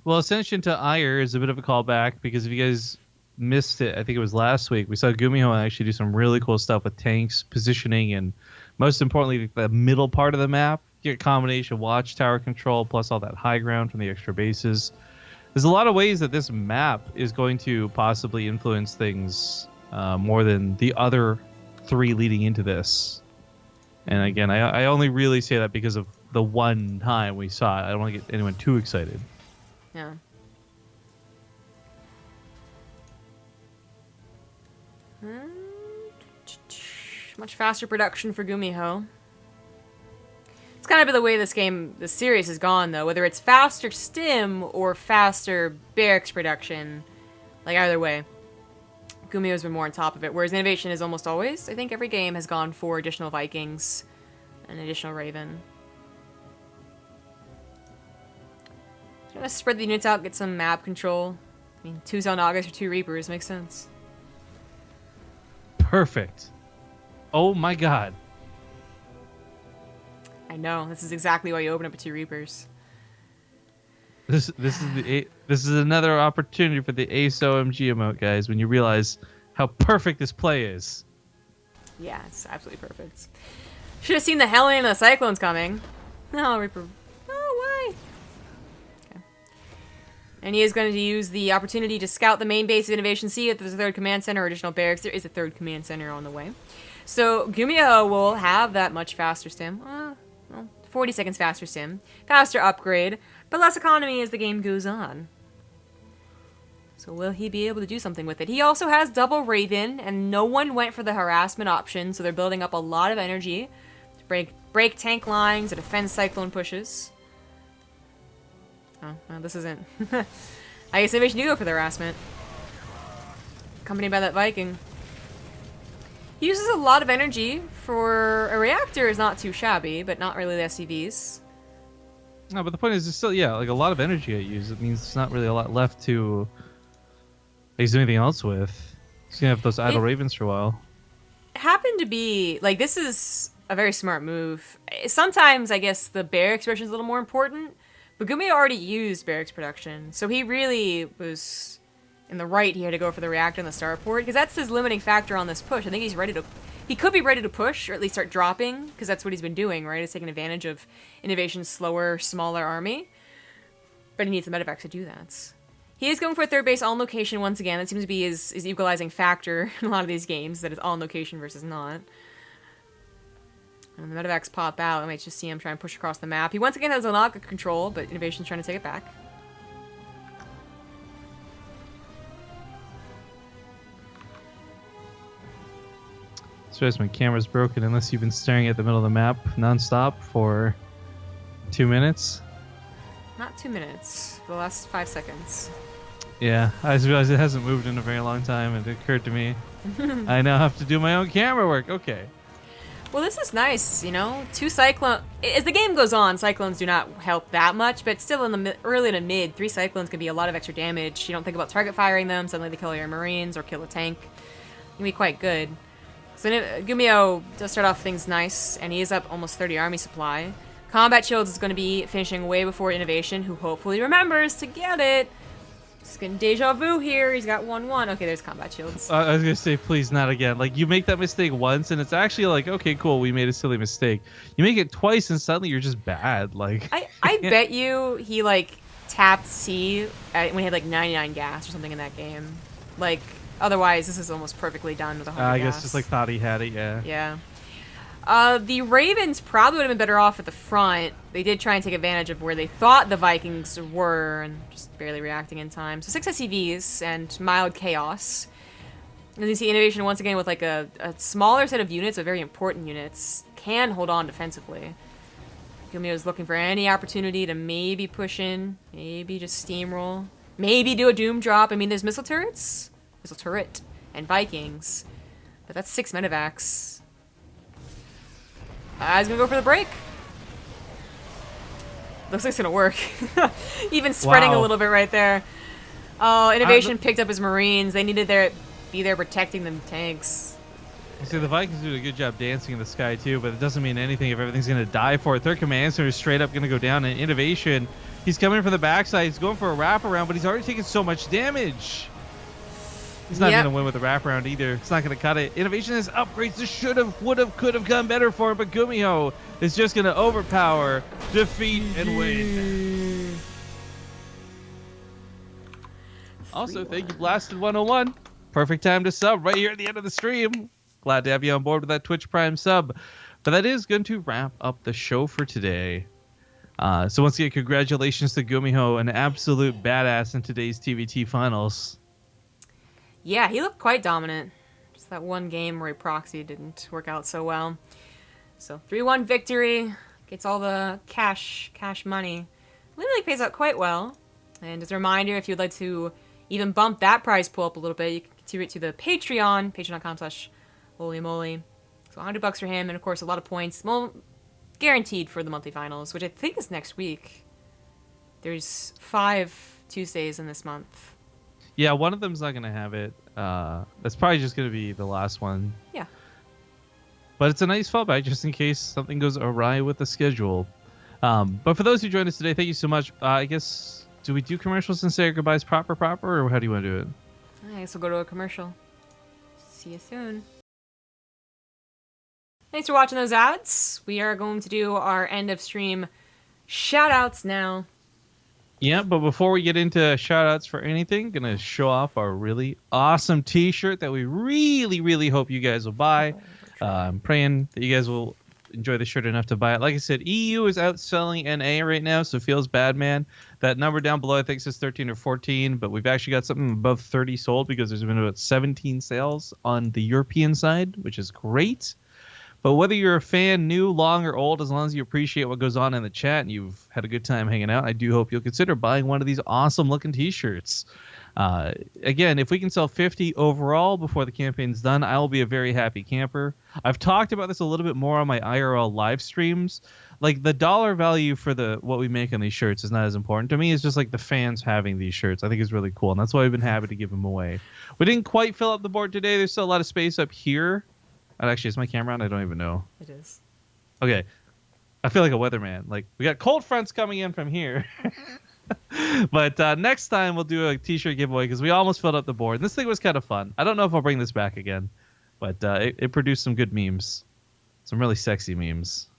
Well, Ascension to Ire is a bit of a callback, because if you guys missed it, I think it was last week, we saw GuMiho actually do some really cool stuff with tanks, positioning, and most importantly, the middle part of the map. You get a combination watchtower control plus all that high ground from the extra bases. There's a lot of ways that this map is going to possibly influence things more than the other 3 leading into this. And again, I only really say that because of the one time we saw it. I don't want to get anyone too excited. Yeah. Much faster production for GuMiho. It's kind of the way this series has gone, though. Whether it's faster stim or faster barracks production, like either way, GuMiho's been more on top of it. Whereas INnoVation is almost always, I think every game has gone for additional Vikings and additional Raven. Trying to spread the units out, get some map control. I mean, 2 Xel'Nagas or 2 Reapers makes sense. Perfect. Oh my god. I know. This is exactly why you open up with 2 Reapers. This is another opportunity for the Ace OMG emote, guys, when you realize how perfect this play is. Yeah, it's absolutely perfect. Should have seen the Hellion and the Cyclones coming. No, Reaper. Oh, why? Okay. And he is going to use the opportunity to scout the main base of INnoVation, see if there's a 3rd command center or additional barracks. There is a 3rd command center on the way. So GuMiho will have that much faster stim. Well, 40 seconds faster stim. Faster upgrade, but less economy as the game goes on. So will he be able to do something with it? He also has double Raven, and no one went for the harassment option, so they're building up a lot of energy to break tank lines and defend Cyclone pushes. Oh, well, this isn't... I guess INnoVation do go for the harassment. Accompanied by that Viking. He uses a lot of energy for a reactor is not too shabby, but not really the SCVs. No, but the point is, there's still, yeah, like a lot of energy I use. It means there's not really a lot left to do anything else with. He's gonna have those idle ravens for a while. It happened to be, like, this is a very smart move. Sometimes, I guess, the barracks version is a little more important, but GuMiho already used barracks production, so he really was... in the right, he had to go for the reactor and the starport, because that's his limiting factor on this push. I think he's ready to... He could be ready to push, or at least start dropping, because that's what he's been doing, right? He's taking advantage of INnoVation's slower, smaller army. But he needs the medevacs to do that. He is going for a 3rd base on location once again. That seems to be his equalizing factor in a lot of these games, that is on location versus not. And the medevacs pop out. I might just see him try and push across the map. He once again has a knock control, but INnoVation's trying to take it back. Stress my camera's broken unless you've been staring at the middle of the map nonstop for 2 minutes. Not 2 minutes. The last 5 seconds. Yeah, I just realized it hasn't moved in a very long time, and it occurred to me I now have to do my own camera work. Okay. Well, this is nice, you know? 2 Cyclone... As the game goes on, Cyclones do not help that much, but still in the early to mid, 3 Cyclones can be a lot of extra damage. You don't think about target firing them, suddenly they kill your Marines or kill a tank. It can be quite good. So GuMiho does start off things nice, and he is up almost 30 army supply. Combat Shields is going to be finishing way before INnoVation, who hopefully remembers to get it. Just getting deja vu here. He's got 1-1. Okay, there's Combat Shields. I was going to say, please, not again. Like, you make that mistake once, and it's actually like, okay, cool, we made a silly mistake. You make it twice, and suddenly you're just bad. Like, I bet you he, like, tapped C when he had, like, 99 gas or something in that game. Like... Otherwise, this is almost perfectly done with 100 I guess gas. just like thought he had it, yeah. Yeah. The Ravens probably would have been better off at the front. They did try and take advantage of where they thought the Vikings were and just barely reacting in time. So 6 SCVs and mild chaos. As you see, INnoVation once again with like a smaller set of units, but very important units, can hold on defensively. GuMiho's looking for any opportunity to maybe push in, maybe just steamroll, maybe do a doom drop. I mean, there's missile turrets. Missile turret and Vikings, but that's 6 medevacs. He's gonna go for the break. Looks like it's gonna work. Even spreading a little bit right there. Oh, INnoVation picked up his Marines. They needed to be there protecting them tanks. See, the Vikings do a good job dancing in the sky too, but it doesn't mean anything if everything's gonna die for it. Their command center is straight up gonna go down. And INnoVation, he's coming from the backside. He's going for a wraparound, but he's already taken so much damage. He's not gonna win with a wraparound either. It's not gonna cut it. INnoVation has upgrades. This should have, would have, could have gone better for him, but GuMiho is just gonna overpower, defeat, and win. Also, thank you, Blasted 101. Perfect time to sub right here at the end of the stream. Glad to have you on board with that Twitch Prime sub. But that is going to wrap up the show for today. So once again, congratulations to GuMiho, an absolute badass in today's TvT finals. Yeah, he looked quite dominant. Just that one game where he proxied didn't work out so well. So 3-1 victory. Gets all the cash money. Literally pays out quite well. And as a reminder, if you'd like to even bump that prize pool up a little bit, you can contribute to the Patreon, patreon.com/Olimoleague. So $100 for him, and of course a lot of points. Well, guaranteed for the monthly finals, which I think is next week. There's 5 Tuesdays in this month. Yeah, one of them's not going to have it. That's probably just going to be the last one. Yeah. But it's a nice fallback just in case something goes awry with the schedule. But for those who joined us today, thank you so much. I guess, do we do commercials and say our goodbyes proper, or how do you want to do it? I guess we'll go to a commercial. See you soon. Thanks for watching those ads. We are going to do our end of stream shout-outs now. Yeah, but before we get into shout-outs for anything, going to show off our really awesome t-shirt that we really, really hope you guys will buy. I'm praying that you guys will enjoy the shirt enough to buy it. Like I said, EU is outselling NA right now, so feels bad, man. That number down below I think says 13 or 14, but we've actually got something above 30 sold because there's been about 17 sales on the European side, which is great. But whether you're a fan, new, long, or old, as long as you appreciate what goes on in the chat and you've had a good time hanging out, I do hope you'll consider buying one of these awesome-looking t-shirts. Again, if we can sell 50 overall before the campaign's done, I will be a very happy camper. I've talked about this a little bit more on my IRL live streams. Like, the dollar value for what we make on these shirts is not as important to me. It's just like the fans having these shirts. I think is really cool, and that's why we've been happy to give them away. We didn't quite fill up the board today. There's still a lot of space up here. Actually, is my camera on? I don't even know. It is. Okay. I feel like a weatherman. Like, we got cold fronts coming in from here. But next time we'll do a t-shirt giveaway because we almost filled up the board. And this thing was kind of fun. I don't know if I'll bring this back again. But it produced some good memes. Some really sexy memes.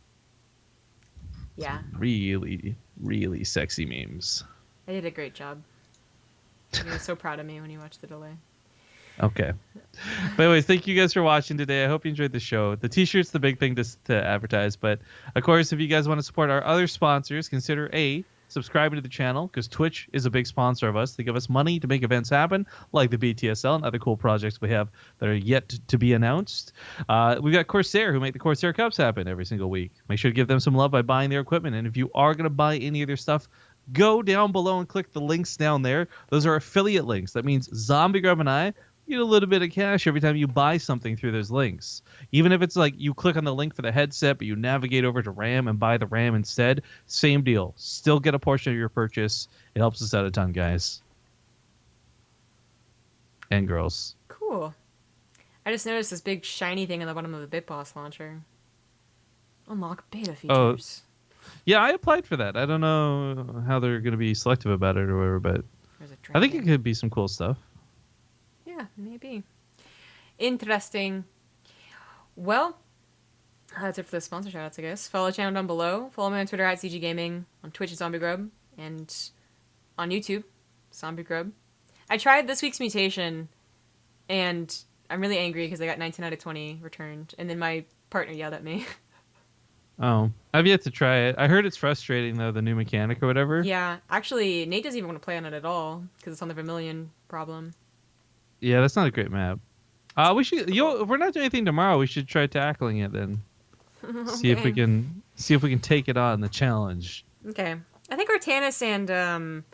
Yeah. Some really, really sexy memes. I did a great job. You were so proud of me when you watched the delay. Okay. But anyways, thank you guys for watching today. I hope you enjoyed the show. The t-shirt's the big thing to advertise. But, of course, if you guys want to support our other sponsors, consider subscribing to the channel because Twitch is a big sponsor of us. They give us money to make events happen, like the BTSL and other cool projects we have that are yet to be announced. We've got Corsair, who make the Corsair Cups happen every single week. Make sure to give them some love by buying their equipment. And if you are going to buy any of their stuff, go down below and click the links down there. Those are affiliate links. That means Zombie Grub and I get a little bit of cash every time you buy something through those links. Even if it's like you click on the link for the headset, but you navigate over to RAM and buy the RAM instead, same deal. Still get a portion of your purchase. It helps us out a ton, guys. And girls. Cool. I just noticed this big shiny thing on the bottom of the BitBoss launcher. Unlock beta features. Yeah, I applied for that. I don't know how they're going to be selective about it or whatever, but I think it could be some cool stuff. Yeah, maybe. Interesting. Well, that's it for the sponsor shoutouts, I guess. Follow the channel down below. Follow me on Twitter at CG Gaming, on Twitch at ZombieGrub, and on YouTube, ZombieGrub. I tried this week's mutation, and I'm really angry because I got 19 out of 20 returned, and then my partner yelled at me. Oh, I've yet to try it. I heard it's frustrating, though, the new mechanic or whatever. Yeah, actually, Nate doesn't even want to play on it at all because it's on the Vermilion problem. Yeah, that's not a great map. We should. If we're not doing anything tomorrow, we should try tackling it then. Okay. See if we can take it on the challenge. Okay, I think Artanis and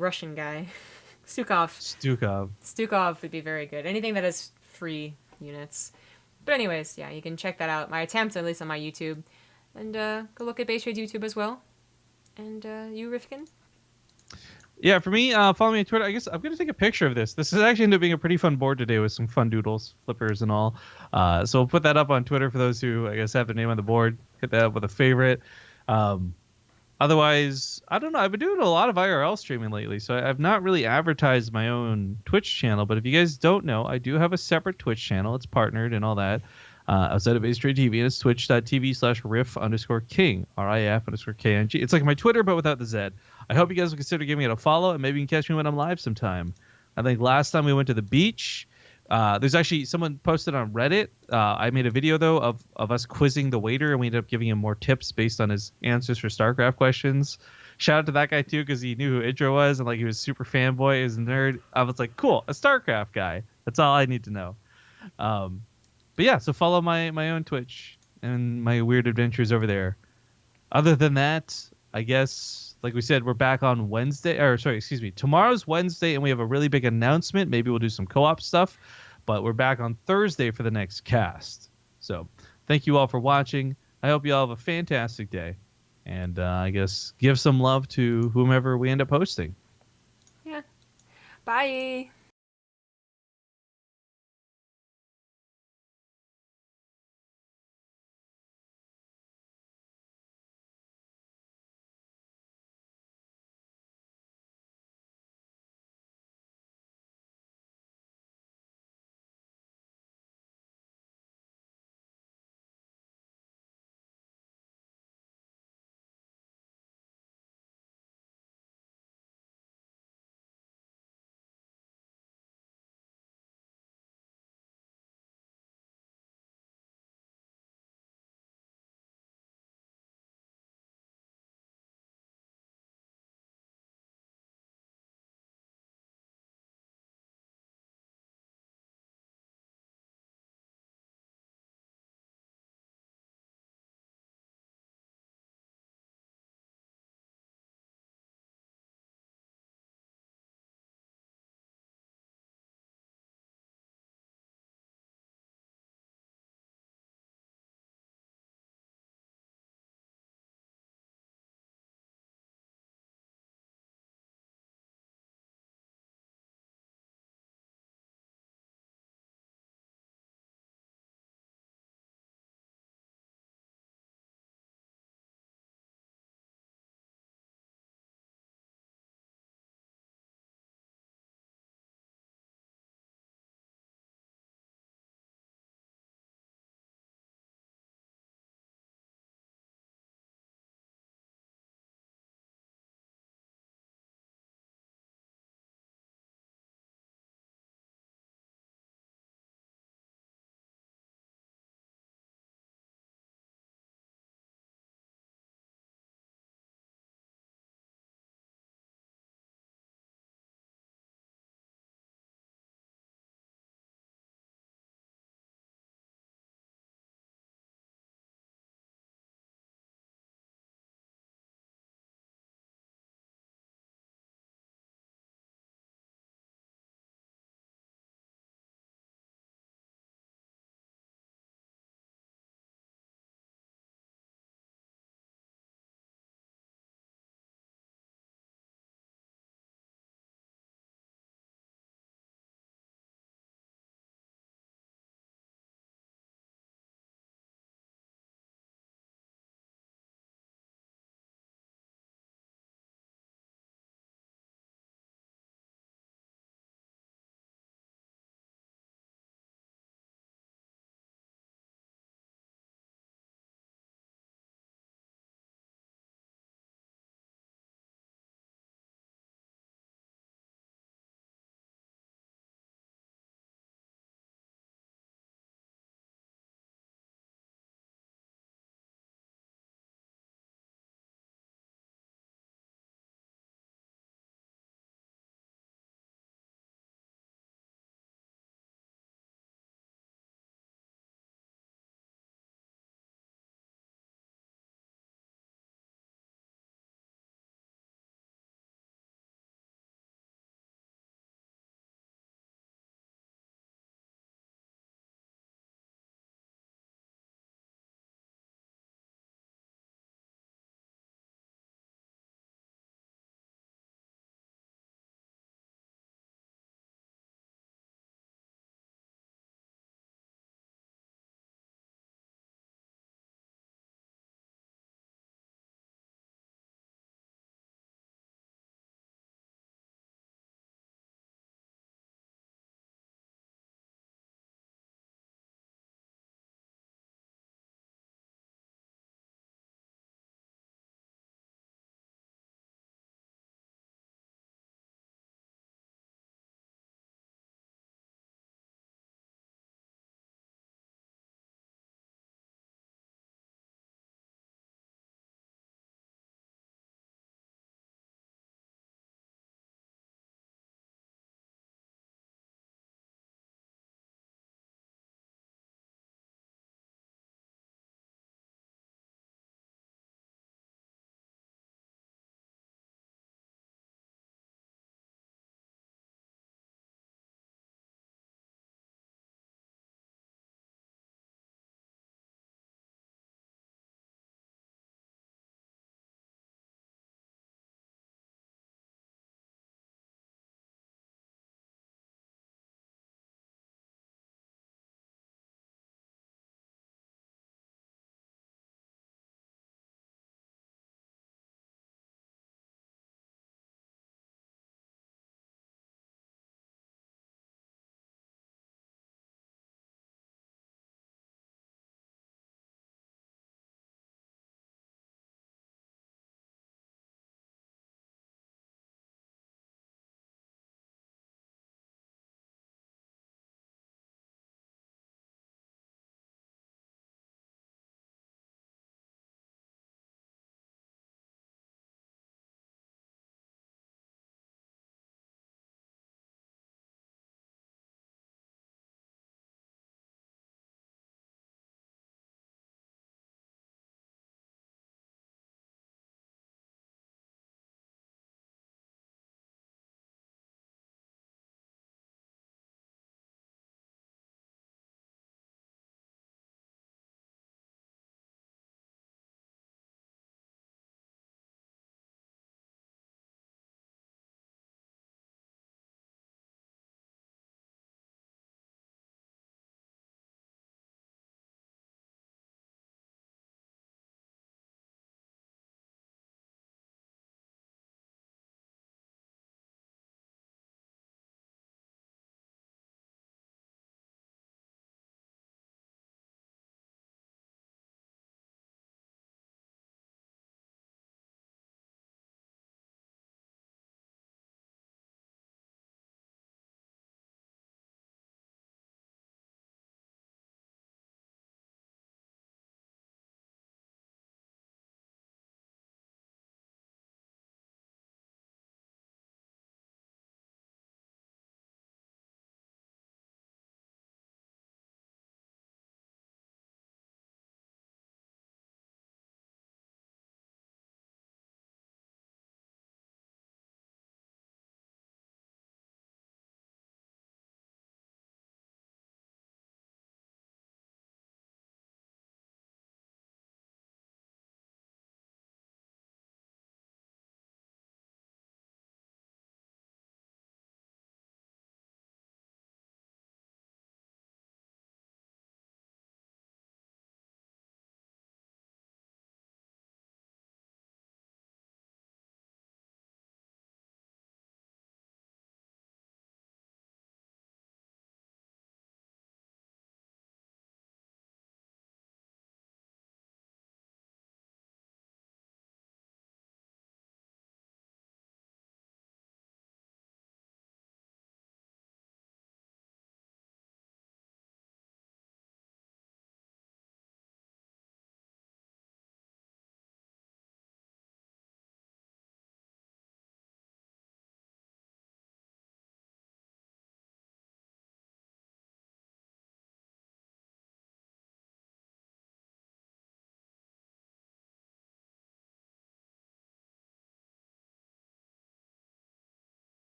Russian guy, Stukov would be very good. Anything that has free units. But anyways, yeah, you can check that out. My attempts, at least on my YouTube. And go look at BaseTrade's YouTube as well. And you, Rifkin? Yeah, for me, follow me on Twitter. I guess I'm going to take a picture of this. This is actually ended up being a pretty fun board today with some fun doodles, flippers, and all. So we'll put that up on Twitter for those who, I guess, have their name on the board. Hit that up with a favorite. Otherwise, I don't know. I've been doing a lot of IRL streaming lately, so I've not really advertised my own Twitch channel. But if you guys don't know, I do have a separate Twitch channel. It's partnered and all that. Outside of BaseTradeTV, and it's twitch.tv/riff_king, RIF_KNG. It's like my Twitter, but without the Z. I hope you guys will consider giving it a follow, and maybe you can catch me when I'm live sometime. I think last time we went to the beach, there's actually someone posted on Reddit. I made a video, though, of us quizzing the waiter, and we ended up giving him more tips based on his answers for StarCraft questions. Shout out to that guy, too, because he knew who Idra was, and like he was super fanboy. He was a nerd. I was like, cool, a StarCraft guy. That's all I need to know. But yeah, so follow my own Twitch and my weird adventures over there. Other than that, I guess, like we said, we're back on Wednesday. Or sorry, excuse me. Tomorrow's Wednesday, and we have a really big announcement. Maybe we'll do some co-op stuff. But we're back on Thursday for the next cast. So thank you all for watching. I hope you all have a fantastic day. And I guess give some love to whomever we end up hosting. Yeah. Bye.